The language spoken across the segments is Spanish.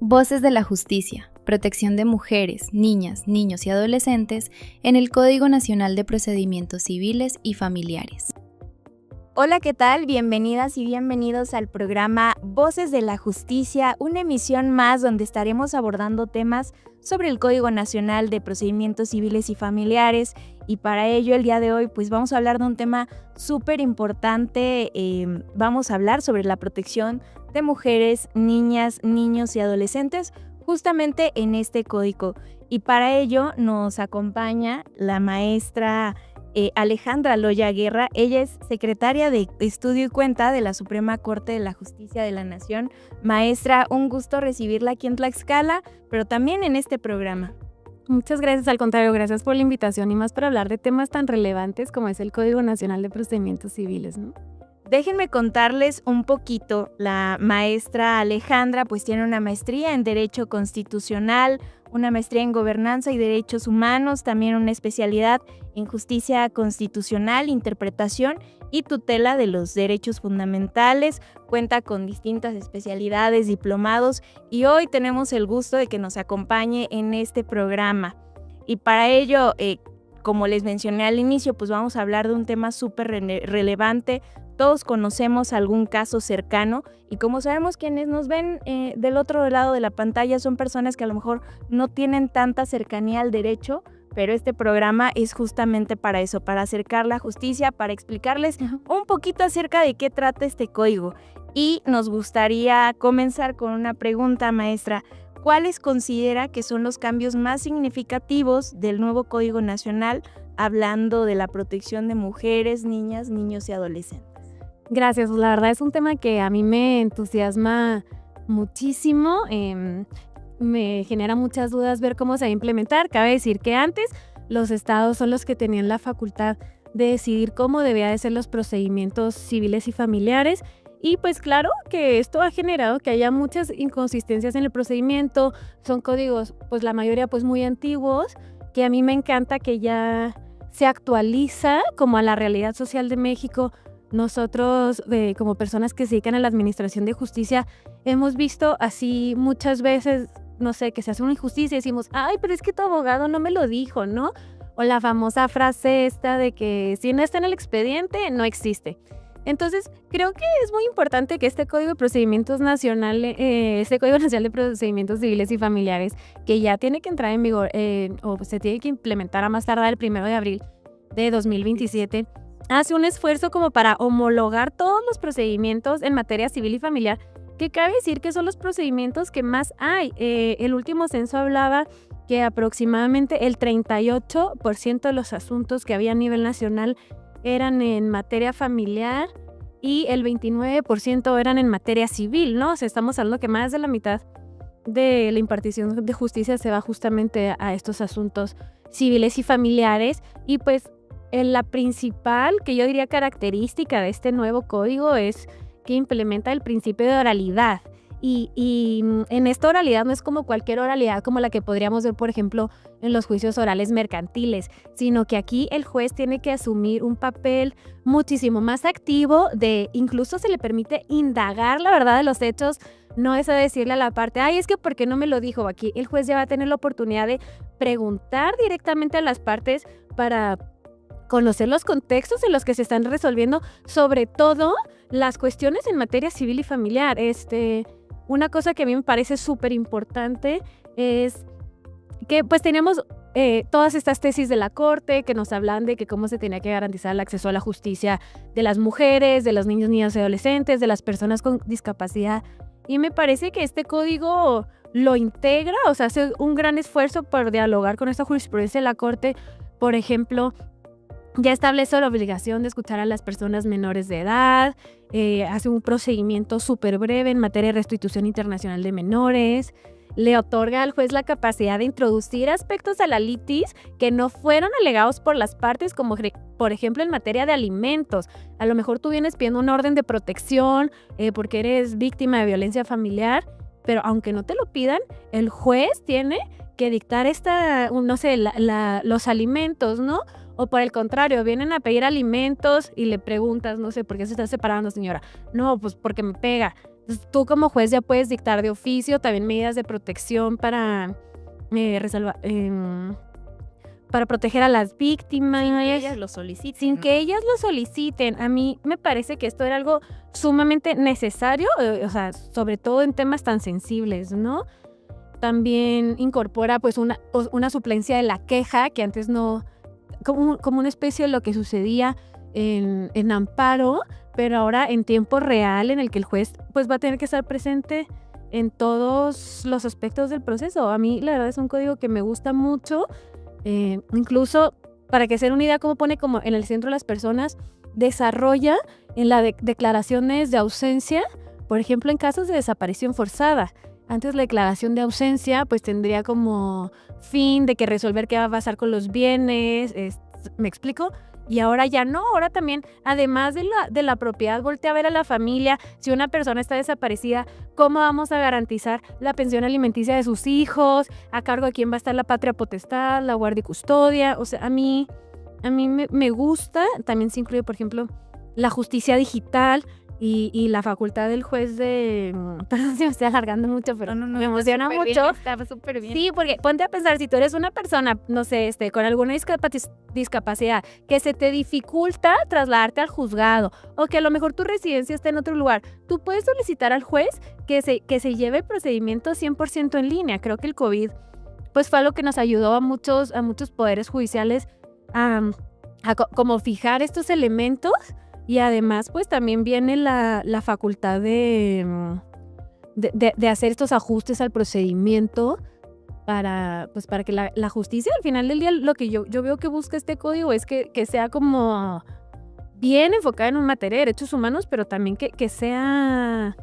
Voces de la Justicia, protección de mujeres, niñas, niños y adolescentes en el Código Nacional de Procedimientos Civiles y Familiares. Hola, ¿qué tal? Bienvenidas y bienvenidos al programa Voces de la Justicia, una emisión más donde estaremos abordando temas sobre el Código Nacional de Procedimientos Civiles y Familiares. Y para ello, el día de hoy, pues vamos a hablar de un tema súper importante. Vamos a hablar sobre la protección de mujeres, niñas, niños y adolescentes, justamente en este código. Y para ello nos acompaña la maestra Alejandra Loya Guerra. Ella es secretaria de Estudio y Cuenta de la Suprema Corte de la Justicia de la Nación. Maestra, un gusto recibirla aquí en Tlaxcala, pero también en este programa. Muchas gracias, al contrario, gracias por la invitación y más para hablar de temas tan relevantes como es el Código Nacional de Procedimientos Civiles, ¿no? Déjenme contarles un poquito. La maestra Alejandra pues tiene una maestría en Derecho Constitucional, una maestría en Gobernanza y Derechos Humanos, también una especialidad en Justicia Constitucional, Interpretación y Tutela de los Derechos Fundamentales. Cuenta con distintas especialidades, diplomados y hoy tenemos el gusto de que nos acompañe en este programa. Y para ello, como les mencioné al inicio, pues vamos a hablar de un tema súper relevante. Todos conocemos algún caso cercano y como sabemos, quienes nos ven del otro lado de la pantalla son personas que a lo mejor no tienen tanta cercanía al derecho, pero este programa es justamente para eso, para acercar la justicia, para explicarles un poquito acerca de qué trata este código. Y nos gustaría comenzar con una pregunta, maestra. ¿Cuáles considera que son los cambios más significativos del nuevo Código Nacional hablando de la protección de mujeres, niñas, niños y adolescentes? Gracias, la verdad es un tema que a mí me entusiasma muchísimo, me genera muchas dudas ver cómo se va a implementar. Cabe decir que antes los estados son los que tenían la facultad de decidir cómo debían de ser los procedimientos civiles y familiares. Y pues claro que esto ha generado que haya muchas inconsistencias en el procedimiento. Son códigos, pues la mayoría pues muy antiguos, que a mí me encanta que ya se actualiza como a la realidad social de México. Nosotros, como personas que se dedican a la administración de justicia, hemos visto así muchas veces, no sé, que se hace una injusticia y decimos, ay, pero es que tu abogado no me lo dijo, ¿no? O la famosa frase esta de que si no está en el expediente, no existe. Entonces, creo que es muy importante que este Código de Procedimientos Nacionales, este Código Nacional de Procedimientos Civiles y Familiares, que ya tiene que entrar en vigor o se tiene que implementar a más tardar el 1 de abril de 2027, hace un esfuerzo como para homologar todos los procedimientos en materia civil y familiar, que cabe decir que son los procedimientos que más hay. El último censo hablaba que aproximadamente el 38% de los asuntos que había a nivel nacional eran en materia familiar y el 29% eran en materia civil, ¿no? O sea, estamos hablando que más de la mitad de la impartición de justicia se va justamente a estos asuntos civiles y familiares. Y pues la principal, que yo diría característica de este nuevo código es que implementa el principio de oralidad. Y en esta oralidad no es como cualquier oralidad como la que podríamos ver, por ejemplo, en los juicios orales mercantiles, sino que aquí el juez tiene que asumir un papel muchísimo más activo, incluso se le permite indagar la verdad de los hechos. No es a decirle a la parte, ay, es que ¿por qué no me lo dijo? Aquí el juez ya va a tener la oportunidad de preguntar directamente a las partes para conocer los contextos en los que se están resolviendo, sobre todo las cuestiones en materia civil y familiar. Una cosa que a mí me parece súper importante es que pues tenemos todas estas tesis de la Corte que nos hablan de que cómo se tenía que garantizar el acceso a la justicia de las mujeres, de los niños, niñas y adolescentes, de las personas con discapacidad. Y me parece que este código lo integra, o sea, hace un gran esfuerzo por dialogar con esta jurisprudencia de la Corte. Por ejemplo, ya establece la obligación de escuchar a las personas menores de edad, hace un procedimiento súper breve en materia de restitución internacional de menores, le otorga al juez la capacidad de introducir aspectos a la litis que no fueron alegados por las partes, como por ejemplo en materia de alimentos. A lo mejor tú vienes pidiendo un orden de protección porque eres víctima de violencia familiar, pero aunque no te lo pidan, el juez tiene que dictar los alimentos, ¿no? O por el contrario, vienen a pedir alimentos y le preguntas, no sé, ¿por qué se está separando, señora? No, pues porque me pega. Entonces, tú como juez ya puedes dictar de oficio también medidas de protección para para proteger a las víctimas. Sin que ellas lo soliciten. Sin que ellas lo soliciten. A mí me parece que esto era algo sumamente necesario, o sea, sobre todo en temas tan sensibles, ¿no? También incorpora pues una suplencia de la queja, que antes no, como una especie de lo que sucedía en amparo, pero ahora en tiempo real, en el que el juez pues va a tener que estar presente en todos los aspectos del proceso. A mí la verdad es un código que me gusta mucho. Incluso, para que se den una idea, cómo pone como en el centro de las personas, desarrolla en las declaraciones de ausencia, por ejemplo, en casos de desaparición forzada. Antes la declaración de ausencia pues tendría como fin de que resolver qué va a pasar con los bienes, ¿me explico? Y ahora ya no, ahora también, además de la propiedad, voltea a ver a la familia. Si una persona está desaparecida, ¿cómo vamos a garantizar la pensión alimenticia de sus hijos? ¿A cargo de quién va a estar la patria potestad, la guardia y custodia? O sea, a mí me gusta. También se incluye, por ejemplo, la justicia digital y la facultad del juez de... Perdón si me estoy alargando mucho, pero No, me emociona mucho. Estaba súper bien. Sí, porque ponte a pensar, si tú eres una persona, no sé, con alguna discapacidad, que se te dificulta trasladarte al juzgado, o que a lo mejor tu residencia está en otro lugar, tú puedes solicitar al juez que se lleve el procedimiento 100% en línea. Creo que el COVID pues fue algo que nos ayudó a muchos poderes judiciales a como fijar estos elementos. Y además, pues también viene la facultad de hacer estos ajustes al procedimiento para que la justicia, al final del día, lo que yo veo que busca este código es que sea como bien enfocada en un materia de derechos humanos, pero también que sea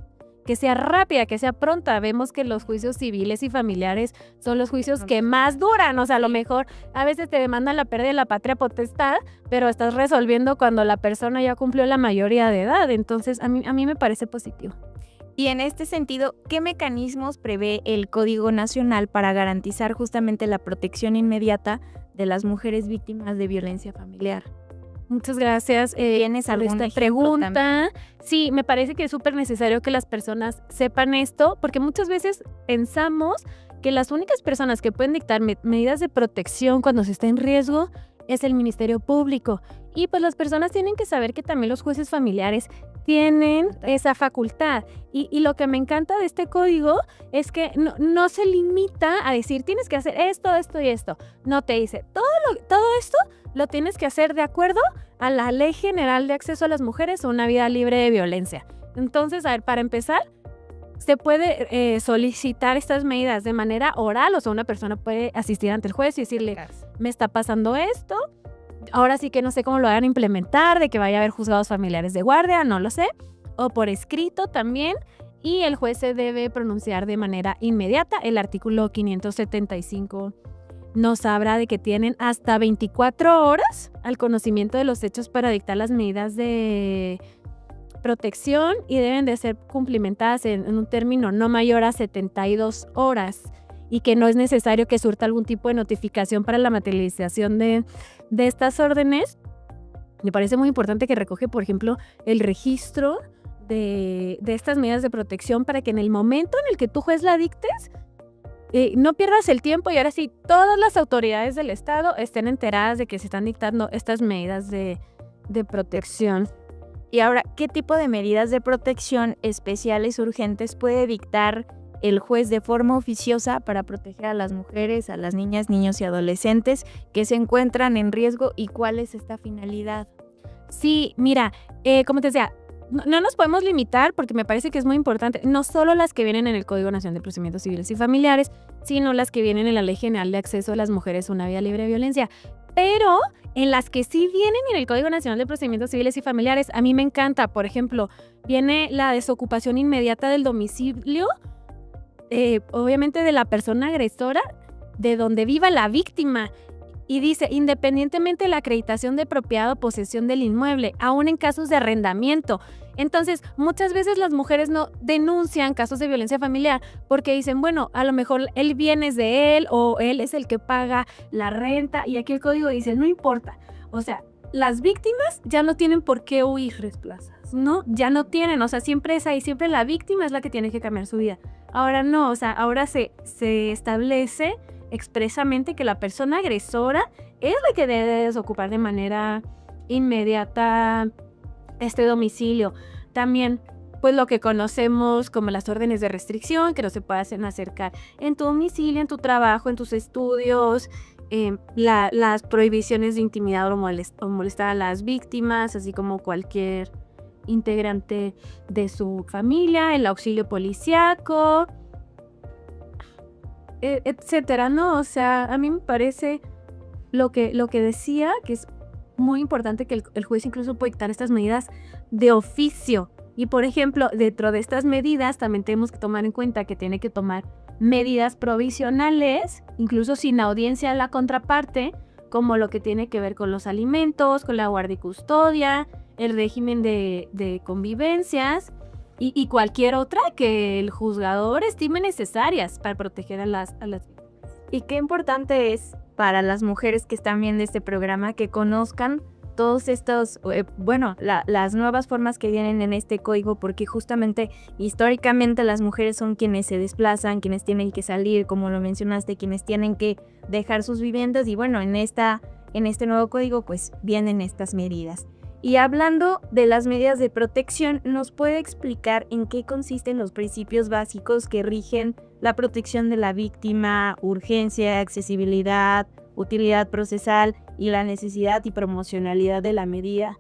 rápida, que sea pronta. Vemos que los juicios civiles y familiares son los juicios que más duran. O sea, a lo mejor a veces te demandan la pérdida de la patria potestad, pero estás resolviendo cuando la persona ya cumplió la mayoría de edad. Entonces, a mí me parece positivo. Y en este sentido, ¿qué mecanismos prevé el Código Nacional para garantizar justamente la protección inmediata de las mujeres víctimas de violencia familiar? Muchas gracias ¿Tienes por alguna esta pregunta? Sí, me parece que es súper necesario que las personas sepan esto, porque muchas veces pensamos que las únicas personas que pueden dictar medidas de protección cuando se está en riesgo es el Ministerio Público. Y pues las personas tienen que saber que también los jueces familiares tienen esa facultad. Y lo que me encanta de este código es que no se limita a decir tienes que hacer esto, esto y esto. No, te dice todo esto lo tienes que hacer de acuerdo a la Ley General de Acceso a las Mujeres a una Vida Libre de Violencia. Entonces, a ver, para empezar, se puede solicitar estas medidas de manera oral, o sea, una persona puede asistir ante el juez y decirle, me está pasando esto, ahora sí que no sé cómo lo vayan a implementar, de que vaya a haber juzgados familiares de guardia, no lo sé, o por escrito también, y el juez se debe pronunciar de manera inmediata. El artículo 575 nos habla de que tienen hasta 24 horas al conocimiento de los hechos para dictar las medidas de protección y deben de ser cumplimentadas en un término no mayor a 72 horas y que no es necesario que surta algún tipo de notificación para la materialización de estas órdenes. Me parece muy importante que recoge, por ejemplo, el registro de estas medidas de protección para que en el momento en el que tú, juez, la dictes, no pierdas el tiempo y ahora sí todas las autoridades del Estado estén enteradas de que se están dictando estas medidas de protección. Y ahora, ¿qué tipo de medidas de protección especiales urgentes puede dictar el juez de forma oficiosa para proteger a las mujeres, a las niñas, niños y adolescentes que se encuentran en riesgo y cuál es esta finalidad? Sí, mira, como te decía, no nos podemos limitar, porque me parece que es muy importante, no solo las que vienen en el Código Nacional de Procedimientos Civiles y Familiares, sino las que vienen en la Ley General de Acceso a las Mujeres a una Vida Libre de Violencia. Pero en las que sí vienen en el Código Nacional de Procedimientos Civiles y Familiares, a mí me encanta. Por ejemplo, viene la desocupación inmediata del domicilio, obviamente de la persona agresora, de donde viva la víctima. Y dice, independientemente de la acreditación de propiedad o posesión del inmueble, aún en casos de arrendamiento. Entonces, muchas veces las mujeres no denuncian casos de violencia familiar porque dicen, bueno, a lo mejor el bien es de él o él es el que paga la renta. Y aquí el código dice, no importa. O sea, las víctimas ya no tienen por qué huir desplazadas, ¿no? Ya no tienen, o sea, siempre es ahí, siempre la víctima es la que tiene que cambiar su vida. Ahora no, o sea, ahora se establece expresamente que la persona agresora es la que debe desocupar de manera inmediata este domicilio. También, pues lo que conocemos como las órdenes de restricción, que no se pueden acercar en tu domicilio, en tu trabajo, en tus estudios, las prohibiciones de intimidar o molestar a las víctimas, así como cualquier integrante de su familia, el auxilio policíaco, etcétera, ¿no? O sea, a mí me parece lo que decía, que es muy importante que el juez incluso puede dictar estas medidas de oficio. Y, por ejemplo, dentro de estas medidas también tenemos que tomar en cuenta que tiene que tomar medidas provisionales, incluso sin audiencia a la contraparte, como lo que tiene que ver con los alimentos, con la guardia y custodia, el régimen de convivencias y cualquier otra que el juzgador estime necesarias para proteger a las víctimas. Y qué importante es para las mujeres que están viendo este programa que conozcan todos estos, las nuevas formas que vienen en este código, porque justamente históricamente las mujeres son quienes se desplazan, quienes tienen que salir, como lo mencionaste, quienes tienen que dejar sus viviendas y bueno, en este nuevo código pues vienen estas medidas. Y hablando de las medidas de protección, ¿nos puede explicar en qué consisten los principios básicos que rigen la protección de la víctima, urgencia, accesibilidad, utilidad procesal y la necesidad y promocionalidad de la medida?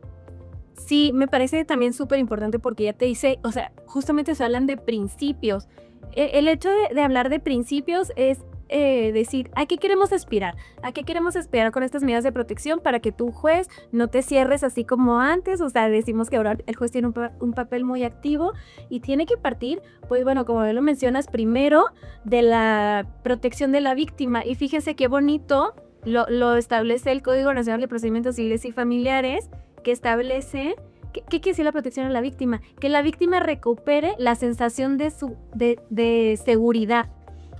Sí, me parece también súper importante porque ya te dice, o sea, justamente se hablan de principios. El hecho de hablar de principios es decir, ¿a qué queremos aspirar? ¿A qué queremos aspirar con estas medidas de protección para que tú, juez, no te cierres así como antes? O sea, decimos que ahora el juez tiene un papel muy activo y tiene que partir, pues bueno, como lo mencionas, primero de la protección de la víctima. Y fíjese qué bonito lo establece el Código Nacional de Procedimientos Civiles y Familiares, que establece ¿qué quiere decir la protección de la víctima? Que la víctima recupere la sensación de seguridad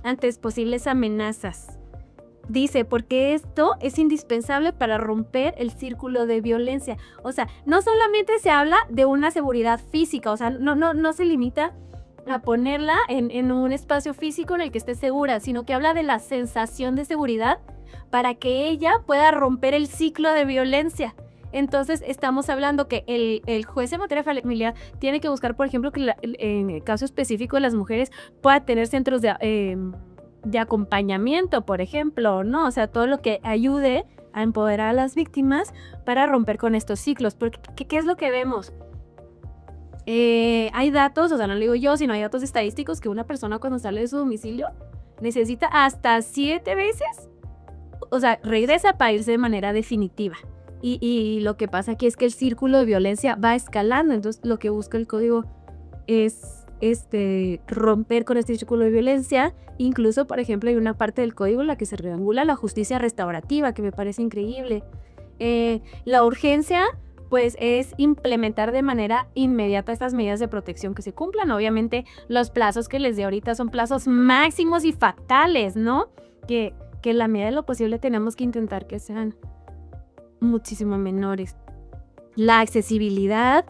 ante posibles amenazas. Dice, porque esto es indispensable para romper el círculo de violencia. O sea, no solamente se habla de una seguridad física, o sea, no se limita a ponerla en un espacio físico en el que esté segura, sino que habla de la sensación de seguridad para que ella pueda romper el ciclo de violencia. Entonces estamos hablando que el juez en materia familiar tiene que buscar, por ejemplo, que en el caso específico de las mujeres pueda tener centros de acompañamiento, por ejemplo, ¿no? O sea, todo lo que ayude a empoderar a las víctimas para romper con estos ciclos. Porque, ¿qué es lo que vemos? Hay datos, o sea, no lo digo yo, sino hay datos estadísticos que una persona cuando sale de su domicilio necesita hasta 7 veces, o sea, regresa para irse de manera definitiva. Y lo que pasa aquí es que el círculo de violencia va escalando, entonces lo que busca el código es romper con este círculo de violencia. Incluso, por ejemplo, hay una parte del código en la que se regula la justicia restaurativa, que me parece increíble. La urgencia, pues, es implementar de manera inmediata estas medidas de protección que se cumplan. Obviamente, los plazos que les di ahorita son plazos máximos y fatales, ¿no? Que en la medida de lo posible tenemos que intentar que sean muchísimo menores. La accesibilidad,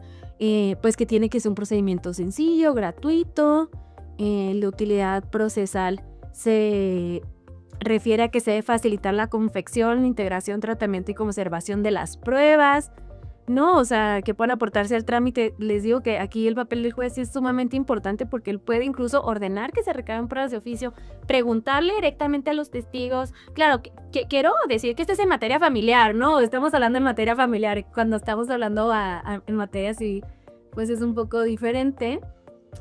pues que tiene que ser un procedimiento sencillo, gratuito. La utilidad procesal se refiere a que se debe facilitar la confección, integración, tratamiento y conservación de las pruebas, ¿no? O sea, que puedan aportarse al trámite. Les digo que aquí el papel del juez es sumamente importante porque él puede incluso ordenar que se recaben pruebas de oficio, preguntarle directamente a los testigos. Claro, que quiero decir que esto es en materia familiar, ¿no? Estamos hablando en materia familiar. Cuando estamos hablando en materia civil, pues es un poco diferente.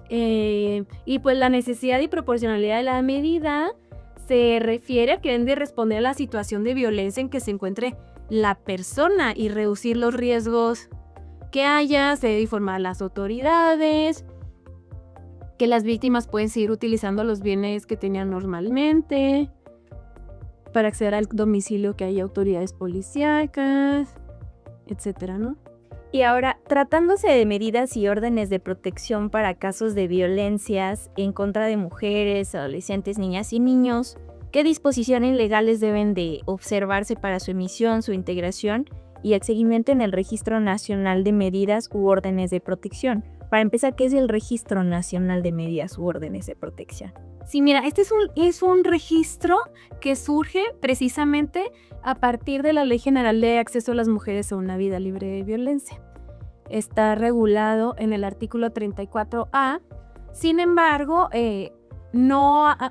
Y pues la necesidad y proporcionalidad de la medida se refiere a que deben de responder a la situación de violencia en que se encuentre la persona y reducir los riesgos que haya. Se debe informar a las autoridades que las víctimas pueden seguir utilizando los bienes que tenían normalmente para acceder al domicilio que haya autoridades policíacas, etcétera, ¿no? Y ahora, tratándose de medidas y órdenes de protección para casos de violencias en contra de mujeres, adolescentes, niñas y niños, ¿qué disposiciones legales deben de observarse para su emisión, su integración y el seguimiento en el Registro Nacional de Medidas u Órdenes de Protección. Para empezar, ¿qué es el Registro Nacional de Medidas u Órdenes de Protección? Sí, mira, este es un registro que surge precisamente a partir de la Ley General de Acceso a las Mujeres a una Vida Libre de Violencia. Está regulado en el artículo 34A. Sin embargo,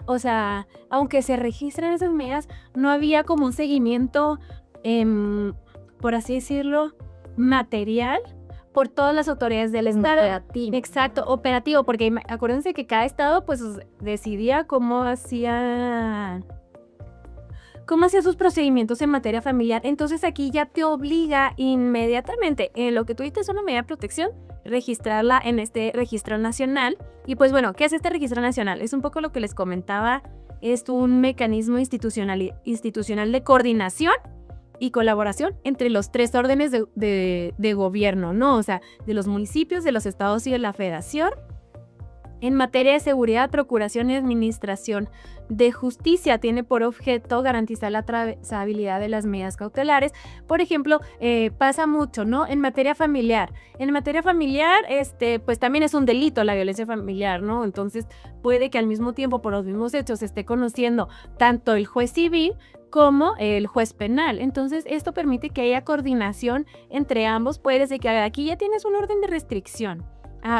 o sea, aunque se registran esas medidas, no había como un seguimiento, por así decirlo, material por todas las autoridades del estado. Operativo. Exacto, operativo, porque acuérdense que cada estado pues decidía cómo hacía sus procedimientos en materia familiar. Entonces aquí ya te obliga inmediatamente, en lo que tú dices es una medida de protección, registrarla en este registro nacional. Y pues bueno, ¿qué es este registro nacional? Es un poco lo que les comentaba, es un mecanismo institucional de coordinación y colaboración entre los 3 órdenes de gobierno, ¿no? O sea, de los municipios, de los estados y de la federación, en materia de seguridad, procuración y administración de justicia. Tiene por objeto garantizar la trazabilidad de las medidas cautelares. Por ejemplo, pasa mucho, ¿no? En materia familiar. En materia familiar, pues también es un delito la violencia familiar, ¿no? Entonces, puede que al mismo tiempo, por los mismos hechos, se esté conociendo tanto el juez civil como el juez penal. Entonces, esto permite que haya coordinación entre ambos poderes, de que aquí ya tienes un orden de restricción.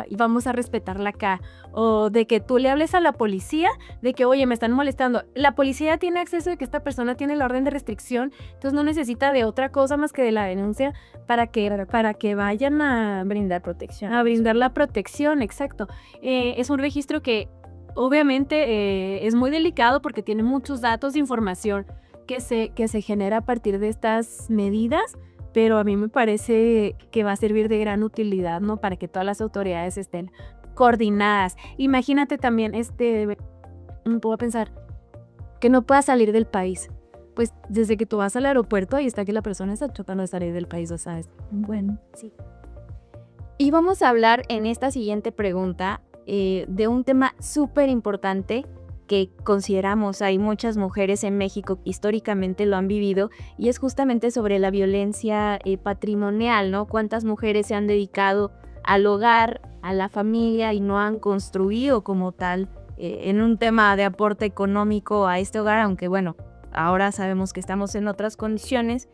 Y vamos a respetarla acá. O de que tú le hables a la policía de que, oye, me están molestando. La policía tiene acceso de que esta persona tiene la orden de restricción, entonces no necesita de otra cosa más que de la denuncia para que vayan a brindar protección. A brindar la protección, exacto. Es un registro que obviamente es muy delicado porque tiene muchos datos de información que se genera a partir de estas medidas, pero a mí me parece que va a servir de gran utilidad, ¿no? Para que todas las autoridades estén coordinadas. Imagínate también, puedo pensar, que no pueda salir del país. Pues desde que tú vas al aeropuerto, ahí está que la persona está tratando de salir del país, ¿o sabes? Bueno, sí. Y vamos a hablar en esta siguiente pregunta de un tema súper importante que consideramos, hay muchas mujeres en México que históricamente lo han vivido, y es justamente sobre la violencia patrimonial, ¿no? ¿Cuántas mujeres se han dedicado al hogar, a la familia, y no han construido como tal en un tema de aporte económico a este hogar? Aunque bueno, ahora sabemos que estamos en otras condiciones.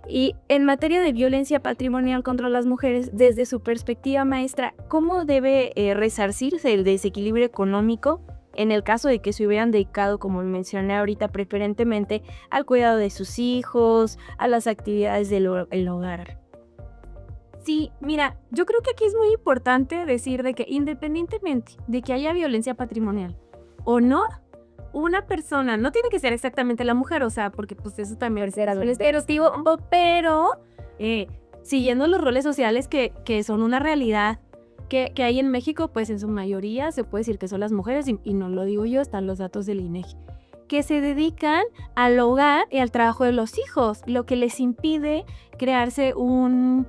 Y en materia de violencia patrimonial contra las mujeres, desde su perspectiva, maestra, ¿cómo debe resarcirse el desequilibrio económico en el caso de que se hubieran dedicado, como mencioné ahorita, preferentemente al cuidado de sus hijos, a las actividades del hogar? Sí, mira, yo creo que aquí es muy importante decir de que independientemente de que haya violencia patrimonial o no, una persona, no tiene que ser exactamente la mujer, o sea, porque pues eso también es un estereotipo, pero siguiendo los roles sociales que son una realidad que hay en México, pues en su mayoría se puede decir que son las mujeres, y no lo digo yo, están los datos del INEGI, que se dedican al hogar y al trabajo de los hijos, lo que les impide crearse un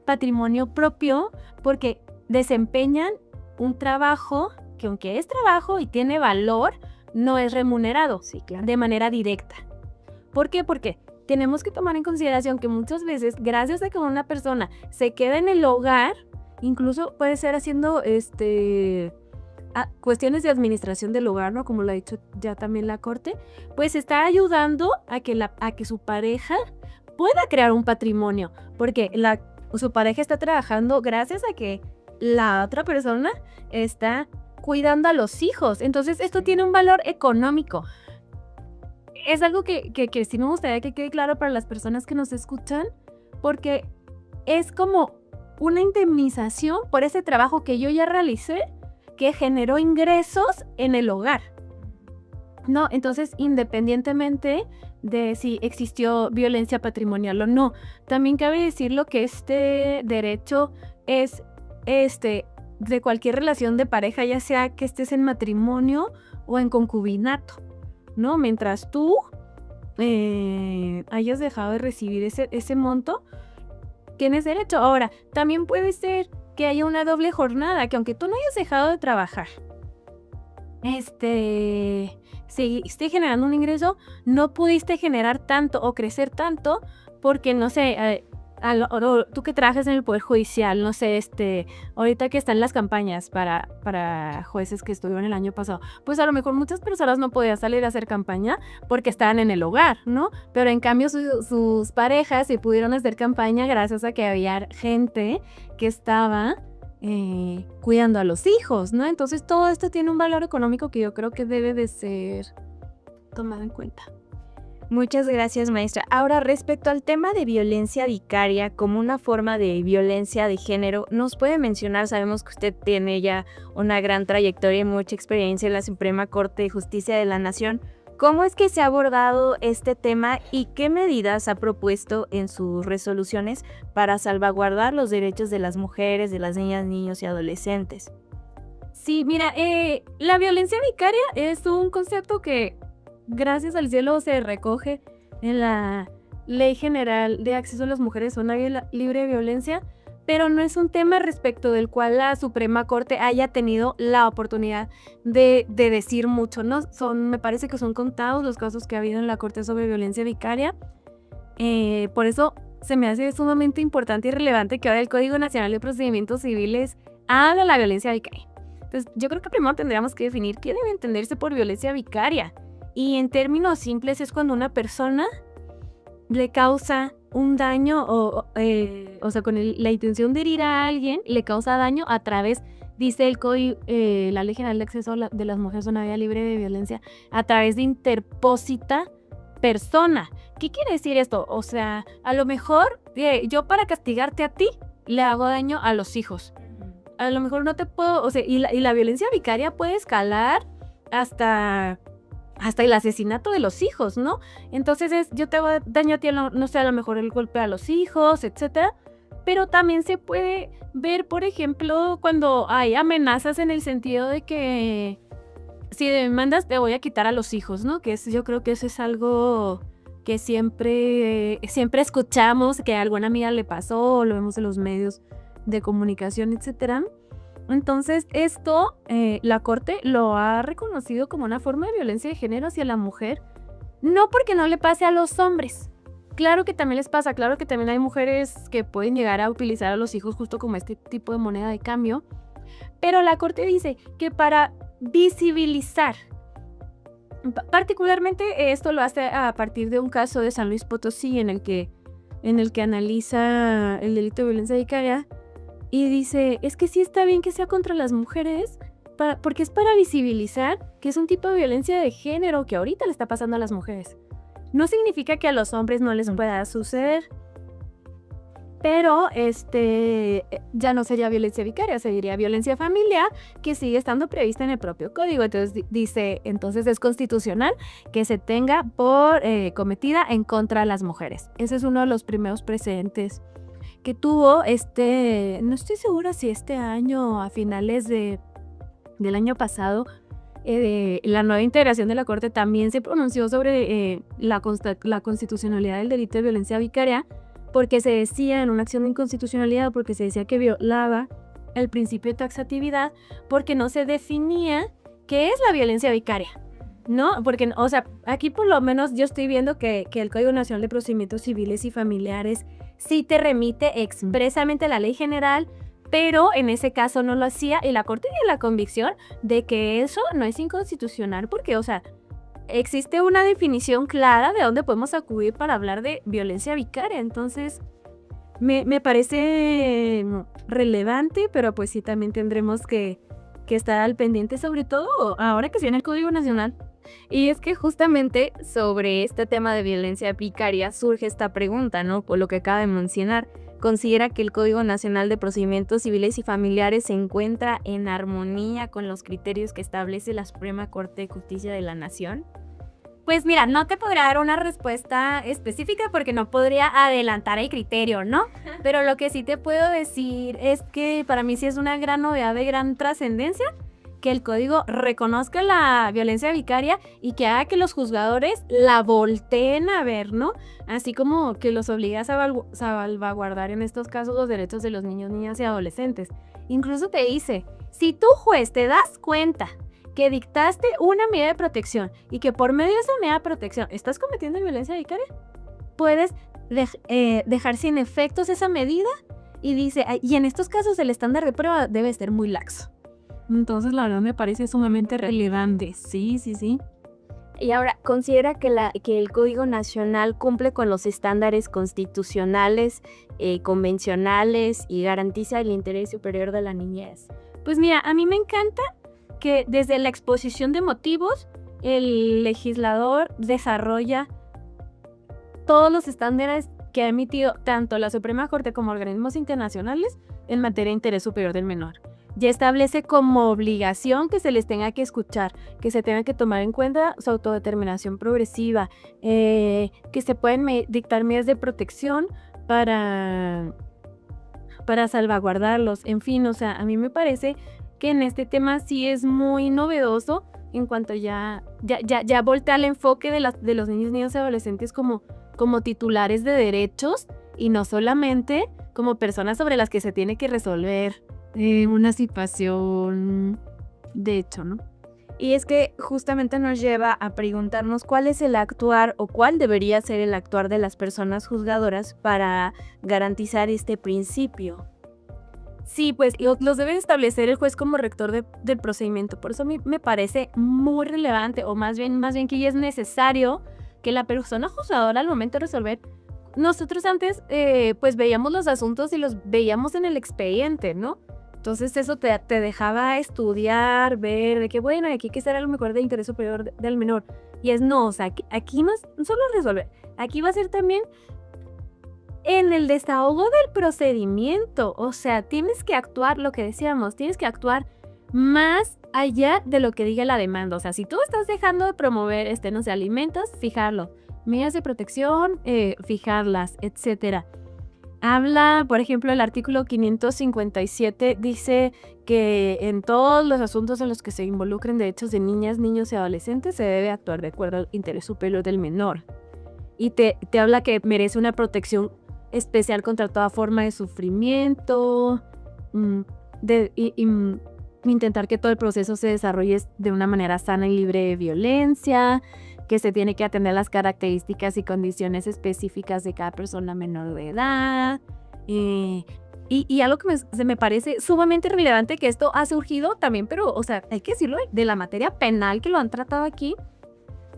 patrimonio propio, porque desempeñan un trabajo que, aunque es trabajo y tiene valor, no es remunerado, sí, claro, de manera directa. ¿Por qué? Porque tenemos que tomar en consideración que muchas veces, gracias a que una persona se queda en el hogar, incluso puede ser haciendo cuestiones de administración del hogar, ¿no? Como lo ha dicho ya también la Corte, pues está ayudando a que su pareja pueda crear un patrimonio, porque su pareja está trabajando gracias a que la otra persona está cuidando a los hijos. Entonces esto tiene un valor económico. Es algo que sí me gustaría que quede claro para las personas que nos escuchan, porque es como una indemnización por ese trabajo que yo ya realicé, que generó ingresos en el hogar, ¿no? Entonces, independientemente de si existió violencia patrimonial o no, también cabe decirlo que este derecho es de cualquier relación de pareja, ya sea que estés en matrimonio o en concubinato, ¿no? Mientras tú hayas dejado de recibir ese monto, tienes derecho. Ahora, también puede ser que haya una doble jornada, que aunque tú no hayas dejado de trabajar, seguiste generando un ingreso, no pudiste generar tanto o crecer tanto porque, no sé, tú que trabajas en el Poder Judicial, no sé, ahorita que están las campañas para jueces que estuvieron el año pasado, pues a lo mejor muchas personas no podían salir a hacer campaña porque estaban en el hogar, ¿no? Pero en cambio sus parejas sí pudieron hacer campaña gracias a que había gente que estaba cuidando a los hijos, ¿no? Entonces todo esto tiene un valor económico que yo creo que debe de ser tomado en cuenta. Muchas gracias, maestra. Ahora, respecto al tema de violencia vicaria como una forma de violencia de género, ¿nos puede mencionar? Sabemos que usted tiene ya una gran trayectoria y mucha experiencia en la Suprema Corte de Justicia de la Nación. ¿Cómo es que se ha abordado este tema y qué medidas ha propuesto en sus resoluciones para salvaguardar los derechos de las mujeres, de las niñas, niños y adolescentes? Sí, mira, la violencia vicaria es un concepto que, gracias al cielo, se recoge en la Ley General de Acceso a las Mujeres a una vida libre de violencia, pero no es un tema respecto del cual la Suprema Corte haya tenido la oportunidad de decir mucho, ¿no? Me parece que son contados los casos que ha habido en la Corte sobre violencia vicaria. Por eso se me hace sumamente importante y relevante que ahora el Código Nacional de Procedimientos Civiles habla de la violencia vicaria. Entonces, yo creo que primero tendríamos que definir qué debe entenderse por violencia vicaria. Y en términos simples es cuando una persona le causa un daño o sea, con la intención de herir a alguien, le causa daño a través, dice el código, la Ley General de Acceso de las Mujeres a una vida libre de violencia, a través de interpósita persona. ¿Qué quiere decir esto? O sea, a lo mejor yo para castigarte a ti le hago daño a los hijos. A lo mejor no te puedo, o sea, y la violencia vicaria puede escalar hasta el asesinato de los hijos, ¿no? Entonces yo te hago daño a ti, no sé, a lo mejor el golpe a los hijos, etcétera. Pero también se puede ver, por ejemplo, cuando hay amenazas en el sentido de que si me mandas te voy a quitar a los hijos, ¿no? Yo creo que eso es algo que siempre escuchamos, que a alguna amiga le pasó, lo vemos en los medios de comunicación, etcétera. Entonces esto, la Corte lo ha reconocido como una forma de violencia de género hacia la mujer, no porque no le pase a los hombres. Claro que también les pasa, claro que también hay mujeres que pueden llegar a utilizar a los hijos justo como este tipo de moneda de cambio, pero la Corte dice que para visibilizar, particularmente esto lo hace a partir de un caso de San Luis Potosí en el que analiza el delito de violencia vicaria. Y dice, es que sí está bien que sea contra las mujeres, porque es para visibilizar que es un tipo de violencia de género que ahorita le está pasando a las mujeres. No significa que a los hombres no les pueda suceder, pero ya no sería violencia vicaria, sería violencia familiar, que sigue estando prevista en el propio código. Entonces dice, entonces es constitucional que se tenga por cometida en contra de las mujeres. Ese es uno de los primeros precedentes que tuvo no estoy segura si este año, a finales del año pasado, la nueva integración de la Corte también se pronunció sobre la constitucionalidad del delito de violencia vicaria, porque se decía en una acción de inconstitucionalidad, porque se decía que violaba el principio de taxatividad, porque no se definía qué es la violencia vicaria, ¿no? Porque, o sea, aquí por lo menos yo estoy viendo que el Código Nacional de Procedimientos Civiles y Familiares sí te remite expresamente a la ley general, pero en ese caso no lo hacía y la Corte tiene la convicción de que eso no es inconstitucional porque, o sea, existe una definición clara de dónde podemos acudir para hablar de violencia vicaria. Entonces, me parece relevante, pero pues sí también tendremos que estar al pendiente, sobre todo ahora que se viene el Código Nacional. Y es que justamente sobre este tema de violencia vicaria surge esta pregunta, ¿no? Por lo que acaba de mencionar, ¿considera que el Código Nacional de Procedimientos Civiles y Familiares se encuentra en armonía con los criterios que establece la Suprema Corte de Justicia de la Nación? Pues mira, no te podría dar una respuesta específica porque no podría adelantar el criterio, ¿no? Pero lo que sí te puedo decir es que para mí sí es una gran novedad de gran trascendencia que el código reconozca la violencia vicaria y que haga que los juzgadores la volteen a ver, ¿no? Así como que los obliga a salvaguardar en estos casos los derechos de los niños, niñas y adolescentes. Incluso te dice, si tú juez te das cuenta que dictaste una medida de protección y que por medio de esa medida de protección estás cometiendo violencia vicaria, puedes dejar sin efectos esa medida y dice, y en estos casos el estándar de prueba debe ser muy laxo. Entonces, la verdad me parece sumamente relevante. Sí. Y ahora, ¿considera que el Código Nacional cumple con los estándares constitucionales, convencionales y garantiza el interés superior de la niñez? Pues mira, a mí me encanta que desde la exposición de motivos, el legislador desarrolla todos los estándares que ha emitido tanto la Suprema Corte como organismos internacionales en materia de interés superior del menor. Ya establece como obligación que se les tenga que escuchar, que se tenga que tomar en cuenta su autodeterminación progresiva, que se pueden dictar medidas de protección para salvaguardarlos. En fin, o sea, a mí me parece que en este tema sí es muy novedoso en cuanto ya voltea el enfoque de los niños y adolescentes como titulares de derechos y no solamente como personas sobre las que se tiene que resolver una situación de hecho, ¿no? Y es que justamente nos lleva a preguntarnos cuál es el actuar o cuál debería ser el actuar de las personas juzgadoras para garantizar este principio. Sí, pues los debe establecer el juez como rector del procedimiento. Por eso a mí me parece muy relevante, o más bien que ya es necesario que la persona juzgadora al momento de resolver. Nosotros antes pues veíamos los asuntos y los veíamos en el expediente, ¿no? Entonces eso te dejaba estudiar, ver de que bueno, aquí hay que será lo mejor de interés superior del menor. Y es no, o sea, aquí no solo resolver, aquí va a ser también en el desahogo del procedimiento. O sea, tienes que actuar, lo que decíamos, tienes que actuar más allá de lo que diga la demanda. O sea, si tú estás dejando de promover, no sé, alimentos, fijarlo. Medidas de protección, fijarlas, etcétera. Habla, por ejemplo, el artículo 557 dice que en todos los asuntos en los que se involucren derechos de niñas, niños y adolescentes se debe actuar de acuerdo al interés superior del menor. Y te habla que merece una protección especial contra toda forma de sufrimiento, intentar que todo el proceso se desarrolle de una manera sana y libre de violencia, que se tiene que atender las características y condiciones específicas de cada persona menor de edad. Y algo que me parece sumamente relevante, que esto ha surgido también, pero, o sea, hay que decirlo, de la materia penal que lo han tratado aquí,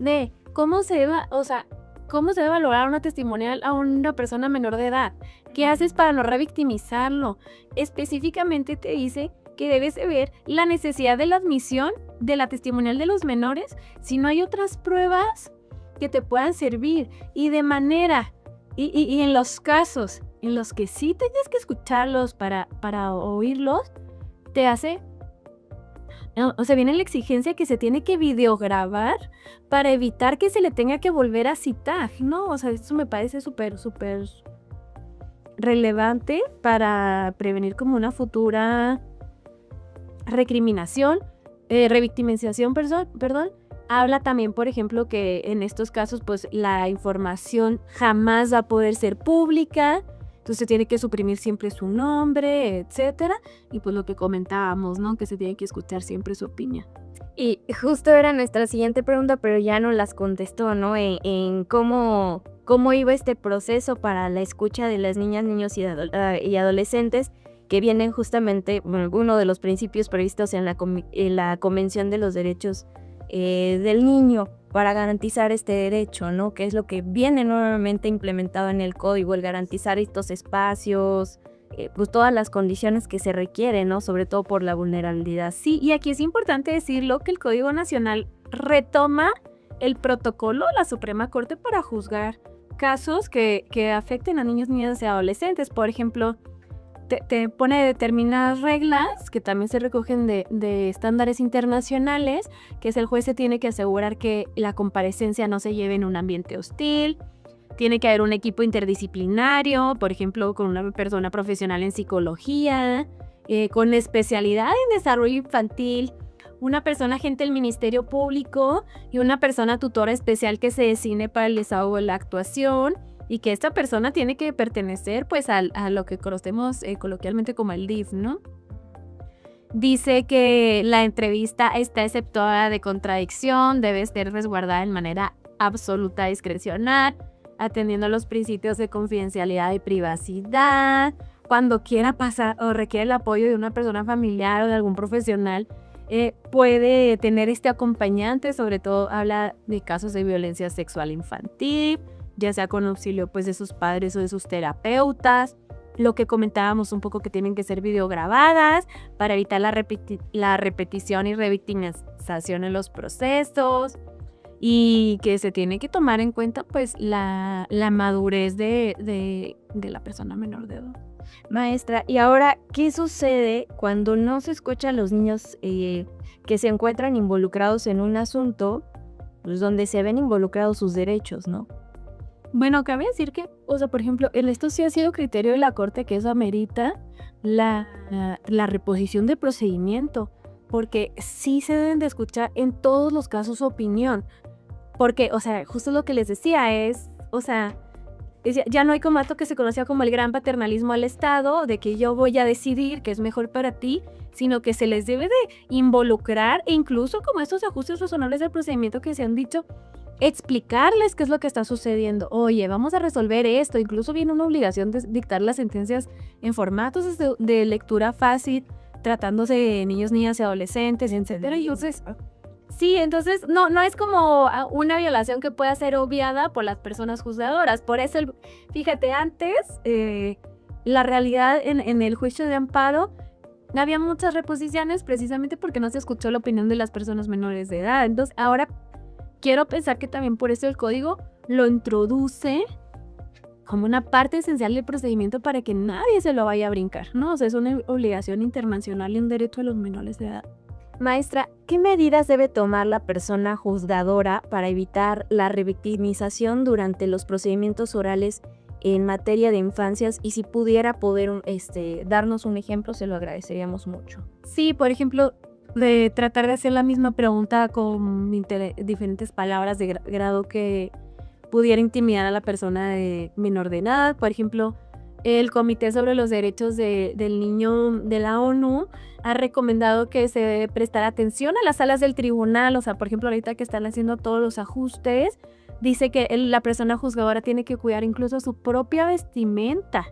de cómo se debe valorar una testimonial a una persona menor de edad. ¿Qué haces para no revictimizarlo? Específicamente te dice que debes de ver la necesidad de la admisión de la testimonial de los menores si no hay otras pruebas que te puedan servir, y de manera y en los casos en los que sí tienes que escucharlos para oírlos, te hace, o sea, viene la exigencia que se tiene que videograbar para evitar que se le tenga que volver a citar, ¿no? O sea, eso me parece súper relevante para prevenir como una futura revictimización, perdón. Habla también, por ejemplo, que en estos casos, pues la información jamás va a poder ser pública, entonces se tiene que suprimir siempre su nombre, etcétera, y pues lo que comentábamos, ¿no? Que se tiene que escuchar siempre su opinión. Y justo era nuestra siguiente pregunta, pero ya no las contestó, ¿no? En cómo iba este proceso para la escucha de las niñas, niños y adolescentes, que vienen justamente, bueno, uno de los principios previstos en la Convención de los Derechos del Niño para garantizar este derecho, ¿no? Que es lo que viene nuevamente implementado en el código, el garantizar estos espacios, pues todas las condiciones que se requieren, ¿no? Sobre todo por la vulnerabilidad. Sí, y aquí es importante decirlo que el Código Nacional retoma el protocolo de la Suprema Corte para juzgar casos que afecten a niños, niñas y adolescentes. Por ejemplo, te pone determinadas reglas que también se recogen de estándares internacionales, que es el juez se tiene que asegurar que la comparecencia no se lleve en un ambiente hostil, tiene que haber un equipo interdisciplinario, por ejemplo, con una persona profesional en psicología, con especialidad en desarrollo infantil, una persona agente del Ministerio Público y una persona tutora especial que se designe para el desahogo de la actuación, y que esta persona tiene que pertenecer pues a lo que conocemos coloquialmente como el DIF, ¿no? Dice que la entrevista está exceptuada de contradicción, debe ser resguardada de manera absoluta discrecional, atendiendo a los principios de confidencialidad y privacidad. Cuando quiera pasar o requiere el apoyo de una persona familiar o de algún profesional, puede tener este acompañante. Sobre todo habla de casos de violencia sexual infantil, ya sea con auxilio pues de sus padres o de sus terapeutas. Lo que comentábamos un poco, que tienen que ser videograbadas para evitar la repetición y revictimización en los procesos, y que se tiene que tomar en cuenta pues la madurez de la persona menor de edad. Maestra, y ahora, ¿qué sucede cuando no se escucha a los niños que se encuentran involucrados en un asunto pues, donde se ven involucrados sus derechos, ¿no? Bueno, cabe decir que, o sea, por ejemplo, esto sí ha sido criterio de la Corte, que eso amerita la reposición de procedimiento, porque sí se deben de escuchar en todos los casos su opinión, porque, o sea, justo lo que les decía es, o sea, ya no hay como esto que se conocía como el gran paternalismo al Estado, de que yo voy a decidir qué es mejor para ti, sino que se les debe de involucrar, e incluso como estos ajustes razonables del procedimiento que se han dicho, explicarles qué es lo que está sucediendo. Oye, vamos a resolver esto. Incluso viene una obligación de dictar las sentencias en formatos de lectura fácil, tratándose de niños, niñas y adolescentes, etcétera. Y entonces, sí, entonces no es como una violación que pueda ser obviada por las personas juzgadoras. Por eso, fíjate, antes la realidad en el juicio de amparo había muchas reposiciones precisamente porque no se escuchó la opinión de las personas menores de edad. Entonces, ahora quiero pensar que también por eso el código lo introduce como una parte esencial del procedimiento para que nadie se lo vaya a brincar, ¿no? O sea, es una obligación internacional y un derecho de los menores de edad. Maestra, ¿qué medidas debe tomar la persona juzgadora para evitar la revictimización durante los procedimientos orales en materia de infancias? Y si pudiera darnos un ejemplo, se lo agradeceríamos mucho. Sí, por ejemplo, de tratar de hacer la misma pregunta con diferentes palabras de grado que pudiera intimidar a la persona menor de edad. Por ejemplo, el Comité sobre los Derechos del Niño de la ONU ha recomendado que se debe prestar atención a las salas del tribunal. O sea, por ejemplo, ahorita que están haciendo todos los ajustes, dice que la persona juzgadora tiene que cuidar incluso su propia vestimenta,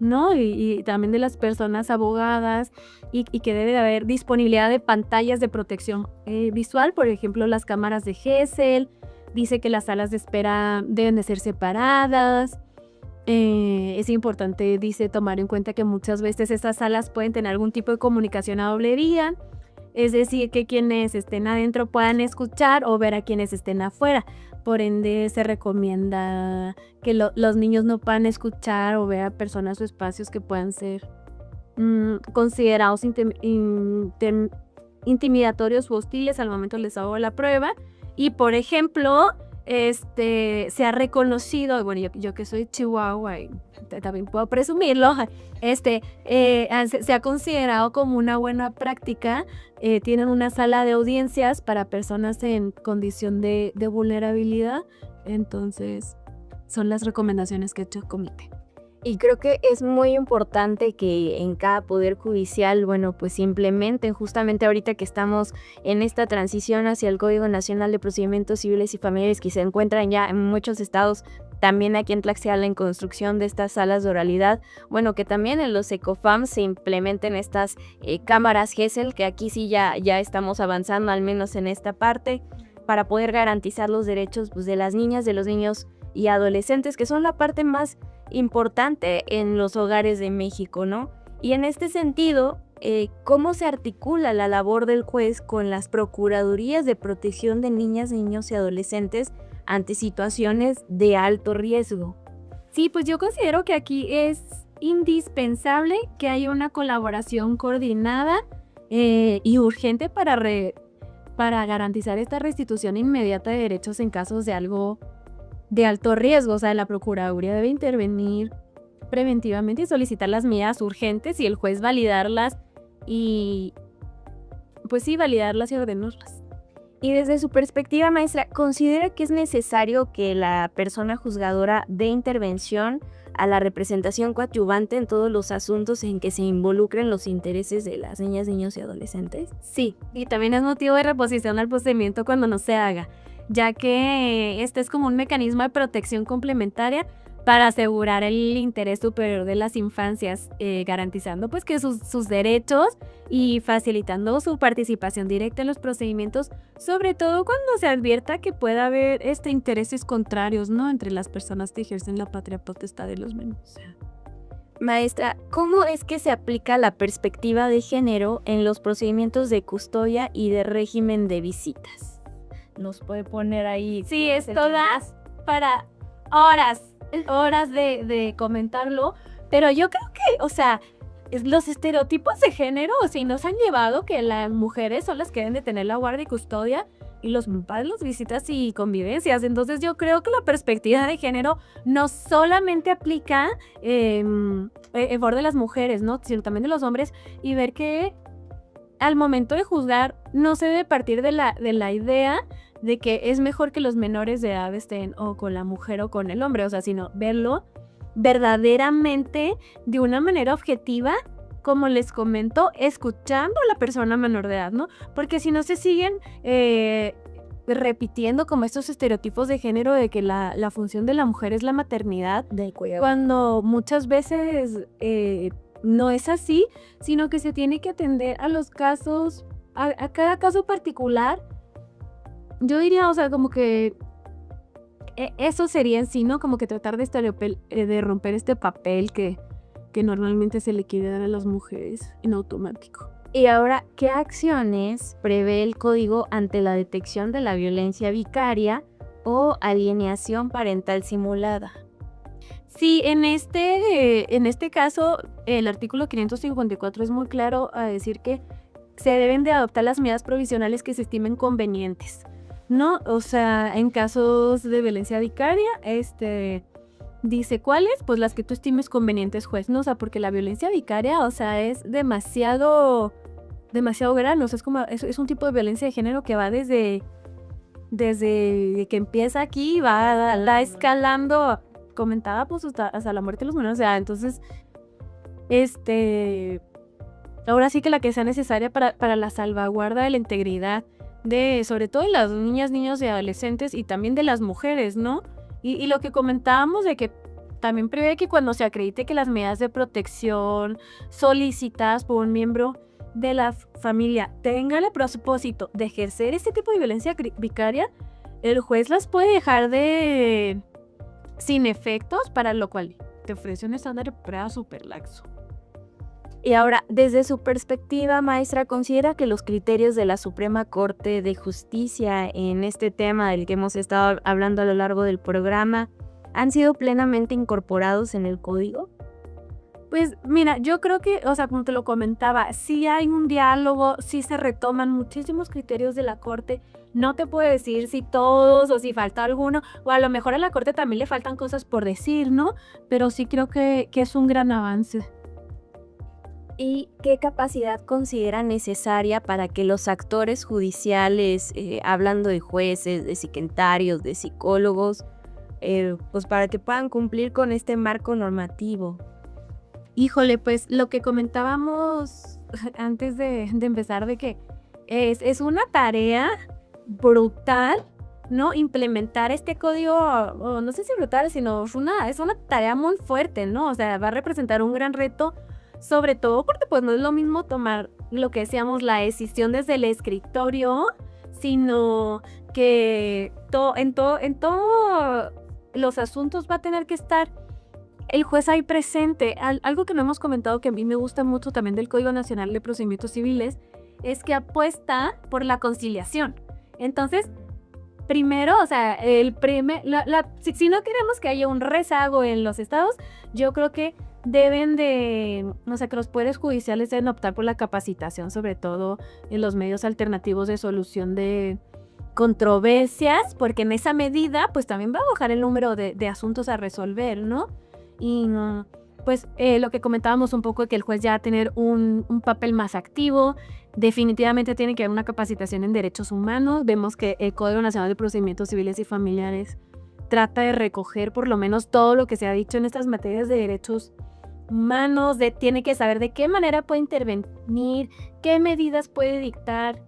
¿no? Y también de las personas abogadas, y que debe de haber disponibilidad de pantallas de protección visual, por ejemplo, las cámaras de Gesell. Dice que las salas de espera deben de ser separadas. Es importante, dice, tomar en cuenta que muchas veces estas salas pueden tener algún tipo de comunicación a doble vía, es decir, que quienes estén adentro puedan escuchar o ver a quienes estén afuera. Por ende, se recomienda que los niños no puedan escuchar o ver a personas o espacios que puedan ser considerados intimidatorios u hostiles al momento les hago la prueba. Y, por ejemplo, se ha reconocido, bueno, yo que soy Chihuahua y también puedo presumirlo, se ha considerado como una buena práctica. Tienen una sala de audiencias para personas en condición de vulnerabilidad. Entonces, son las recomendaciones que ha hecho el comité. Y creo que es muy importante que en cada poder judicial, bueno, pues se implementen, justamente ahorita que estamos en esta transición hacia el Código Nacional de Procedimientos Civiles y Familiares, que se encuentran ya en muchos estados, también aquí en Tlaxcala, en construcción de estas salas de oralidad. Bueno, que también en los ECOFAM se implementen estas cámaras Gesell, que aquí sí ya estamos avanzando, al menos en esta parte, para poder garantizar los derechos pues, de las niñas, de los niños y adolescentes, que son la parte más importante en los hogares de México, ¿no? Y en este sentido, ¿cómo se articula la labor del juez con las procuradurías de protección de niñas, niños y adolescentes ante situaciones de alto riesgo? Sí, pues yo considero que aquí es indispensable que haya una colaboración coordinada y urgente para garantizar esta restitución inmediata de derechos en casos de algo de alto riesgo. O sea, la Procuraduría debe intervenir preventivamente y solicitar las medidas urgentes y el juez validarlas y ordenarlas. Y desde su perspectiva, maestra, ¿considera que es necesario que la persona juzgadora dé intervención a la representación coadyuvante en todos los asuntos en que se involucren los intereses de las niñas, niños y adolescentes? Sí, y también es motivo de reposición al procedimiento cuando no se haga. ya que este es como un mecanismo de protección complementaria para asegurar el interés superior de las infancias, garantizando pues que sus derechos y facilitando su participación directa en los procedimientos, sobre todo cuando se advierta que pueda haber intereses contrarios, ¿no?, entre las personas que ejercen la patria potestad de los menores. Maestra, ¿cómo es que se aplica la perspectiva de género en los procedimientos de custodia y de régimen de visitas? ¿Nos puede poner ahí? Sí, es todas para horas de comentarlo, pero yo creo que, o sea, los estereotipos de género, sí, nos han llevado que las mujeres son las que deben de tener la guardia y custodia y los padres los visitas y convivencias. Entonces yo creo que la perspectiva de género no solamente aplica en favor de las mujeres, ¿no?, sino también de los hombres, y ver que al momento de juzgar no se debe partir de la idea de que es mejor que los menores de edad estén o con la mujer o con el hombre, o sea, sino verlo verdaderamente de una manera objetiva, como les comento, escuchando a la persona menor de edad, ¿no? Porque si no se siguen repitiendo como estos estereotipos de género de que la función de la mujer es la maternidad, Del cuidado. cuando muchas veces no es así, sino que se tiene que atender a los casos, a cada caso particular. Yo diría, o sea, como que eso sería en sí, ¿no? Como que tratar de romper este papel que normalmente se le quiere dar a las mujeres en automático. Y ahora, ¿qué acciones prevé el código ante la detección de la violencia vicaria o alienación parental simulada? Sí, en este caso, el artículo 554 es muy claro a decir que se deben de adoptar las medidas provisionales que se estimen convenientes, ¿no? O sea, en casos de violencia vicaria, dice cuáles, pues las que tú estimes convenientes, juez, ¿no? O sea, porque la violencia vicaria, o sea, es demasiado grande, o sea, es un tipo de violencia de género que va desde que empieza aquí, va escalando, comentaba, pues hasta la muerte de los menores, o sea, entonces, ahora sí que la que sea necesaria para la salvaguarda de la integridad sobre todo de las niñas, niños y adolescentes, y también de las mujeres, ¿no? Y lo que comentábamos de que también prevé que cuando se acredite que las medidas de protección solicitadas por un miembro de la familia tengan el propósito de ejercer este tipo de violencia vicaria, el juez las puede dejar sin efectos, para lo cual te ofrece un estándar de prueba súper laxo. Y ahora, desde su perspectiva, maestra, ¿considera que los criterios de la Suprema Corte de Justicia en este tema del que hemos estado hablando a lo largo del programa han sido plenamente incorporados en el código? Pues mira, yo creo que, o sea, como te lo comentaba, sí hay un diálogo, sí se retoman muchísimos criterios de la Corte. No te puedo decir si todos o si falta alguno, o a lo mejor a la Corte también le faltan cosas por decir, ¿no? Pero sí creo que es un gran avance. ¿Y qué capacidad considera necesaria para que los actores judiciales, hablando de jueces, de secretarios, de psicólogos, pues para que puedan cumplir con este marco normativo? Híjole, pues lo que comentábamos antes de empezar, de que es una tarea brutal, ¿no? Implementar este código, o no sé si brutal, sino es una tarea muy fuerte, ¿no? O sea, va a representar un gran reto, sobre todo porque pues no es lo mismo tomar lo que decíamos, la decisión desde el escritorio, sino que en todos los asuntos va a tener que estar el juez ahí presente. Algo que no hemos comentado, que a mí me gusta mucho también del Código Nacional de Procedimientos Civiles, es que apuesta por la conciliación. Entonces, primero, o sea, si no queremos que haya un rezago en los estados, yo creo que que los poderes judiciales deben optar por la capacitación, sobre todo en los medios alternativos de solución de controversias, porque en esa medida, pues también va a bajar el número de asuntos a resolver, ¿no? Y pues lo que comentábamos un poco, que el juez ya va a tener un papel más activo. Definitivamente tiene que haber una capacitación en derechos humanos. Vemos que el Código Nacional de Procedimientos Civiles y Familiares trata de recoger por lo menos todo lo que se ha dicho en estas materias de derechos humanos, tiene que saber de qué manera puede intervenir, qué medidas puede dictar.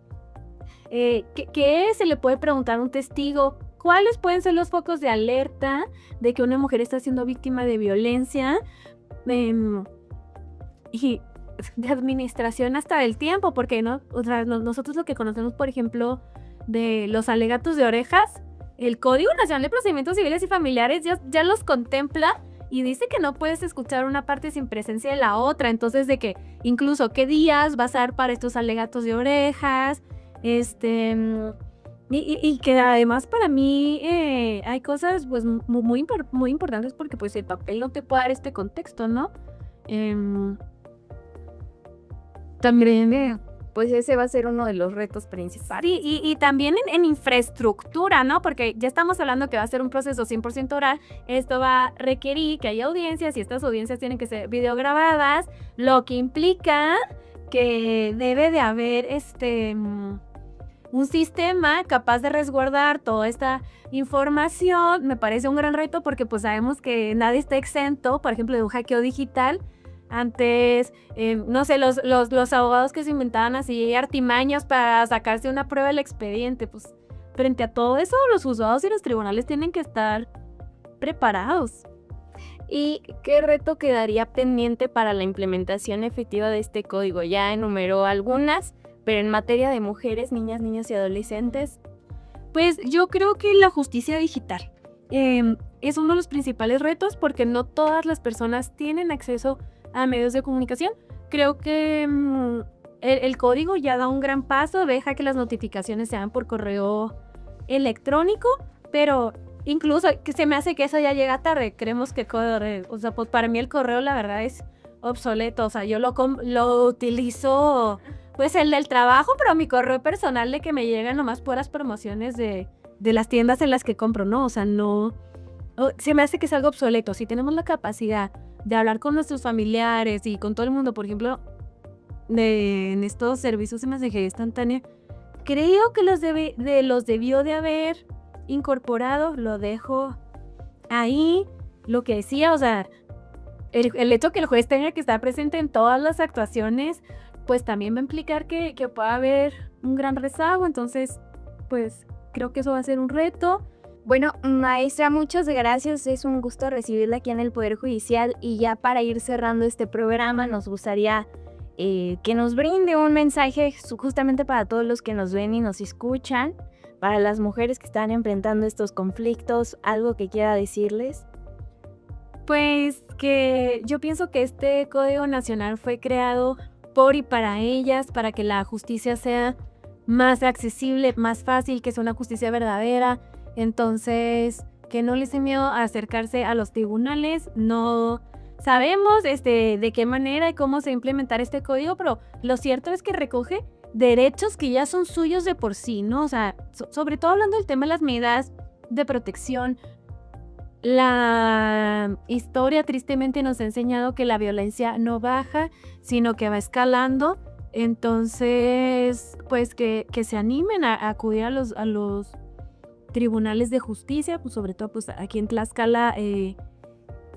¿Qué se le puede preguntar a un testigo? ¿Cuáles pueden ser los focos de alerta de que una mujer está siendo víctima de violencia? Y de administración hasta del tiempo, porque ¿no? O sea, nosotros lo que conocemos, por ejemplo, de los alegatos de orejas, el Código Nacional de Procedimientos Civiles y Familiares ya los contempla y dice que no puedes escuchar una parte sin presencia de la otra. Entonces, de que incluso qué días vas a dar para estos alegatos de orejas, y que además para mí hay cosas pues muy importantes, porque pues el papel no te puede dar este contexto, ¿no? También Pues ese va a ser uno de los retos principales. sí, y también en infraestructura, ¿no? Porque ya estamos hablando que va a ser un proceso 100% oral. Esto va a requerir que haya audiencias, y estas audiencias tienen que ser videograbadas, lo que implica que debe de haber un sistema capaz de resguardar toda esta información. Me parece un gran reto, porque pues sabemos que nadie está exento, por ejemplo, de un hackeo digital. Antes, no sé, los abogados que se inventaban así artimañas para sacarse una prueba del expediente, pues frente a todo eso, los juzgados y los tribunales tienen que estar preparados. ¿Y qué reto quedaría pendiente para la implementación efectiva de este código? Ya enumeró algunas, pero en materia de mujeres, niñas, niños y adolescentes. Pues yo creo que la justicia digital es uno de los principales retos, porque no todas las personas tienen acceso a medios de comunicación. Creo que el código ya da un gran paso, deja que las notificaciones sean por correo electrónico, pero incluso que se me hace que eso ya llega tarde. Creemos que o sea, pues para mí el correo la verdad es obsoleto. O sea, yo lo utilizo, pues el del trabajo, pero mi correo personal de que me llegan nomás puras promociones de las tiendas en las que compro, ¿no? O sea, no, se me hace que es algo obsoleto. Si tenemos la capacidad de hablar con nuestros familiares y con todo el mundo, por ejemplo, en estos servicios de mensajería instantánea, creo que los debió de haber incorporado. Lo dejo ahí. Lo que decía, o sea, el hecho que el juez tenga que estar presente en todas las actuaciones, pues también va a implicar que pueda haber un gran rezago. Entonces, pues creo que eso va a ser un reto. Bueno, maestra, muchas gracias. Es un gusto recibirla aquí en el Poder Judicial. Y ya para ir cerrando este programa, nos gustaría que nos brinde un mensaje justamente para todos los que nos ven y nos escuchan, para las mujeres que están enfrentando estos conflictos, algo que quiera decirles. Pues que yo pienso que este Código Nacional fue creado por y para ellas, para que la justicia sea más accesible, más fácil, que sea una justicia verdadera. Entonces, que no les dé miedo a acercarse a los tribunales. No sabemos de qué manera y cómo se va a implementar este código, pero lo cierto es que recoge derechos que ya son suyos de por sí, ¿no? O sea, sobre todo hablando del tema de las medidas de protección. La historia tristemente nos ha enseñado que la violencia no baja, sino que va escalando. Entonces, pues que se animen a acudir a los tribunales de justicia, pues sobre todo pues aquí en Tlaxcala.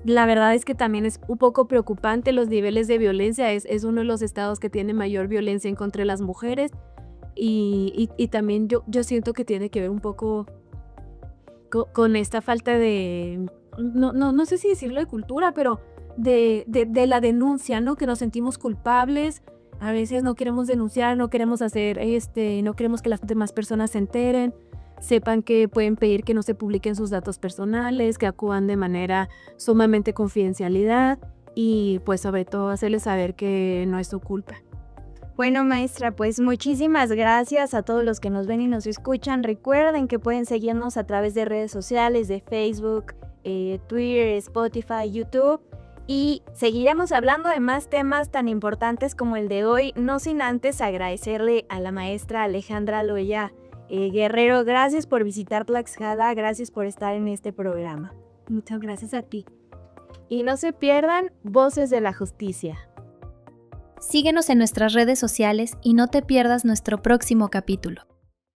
La verdad es que también es un poco preocupante los niveles de violencia. Es uno de los estados que tiene mayor violencia en contra de las mujeres, y también yo siento que tiene que ver un poco con esta falta de, no sé si decirlo de cultura, pero de la denuncia, ¿no? Que nos sentimos culpables. A veces no queremos denunciar, no queremos hacer no queremos que las demás personas se enteren, sepan que pueden pedir que no se publiquen sus datos personales, que acudan de manera sumamente confidencialidad, y pues sobre todo hacerles saber que no es su culpa. Bueno, maestra, pues muchísimas gracias a todos los que nos ven y nos escuchan. Recuerden que pueden seguirnos a través de redes sociales, de Facebook, Twitter, Spotify, YouTube. Y seguiremos hablando de más temas tan importantes como el de hoy, no sin antes agradecerle a la maestra Alejandra Loya Guerrero. Gracias por visitar Tlaxcala, gracias por estar en este programa. Muchas gracias a ti. Y no se pierdan Voces de la Justicia. Síguenos en nuestras redes sociales y no te pierdas nuestro próximo capítulo.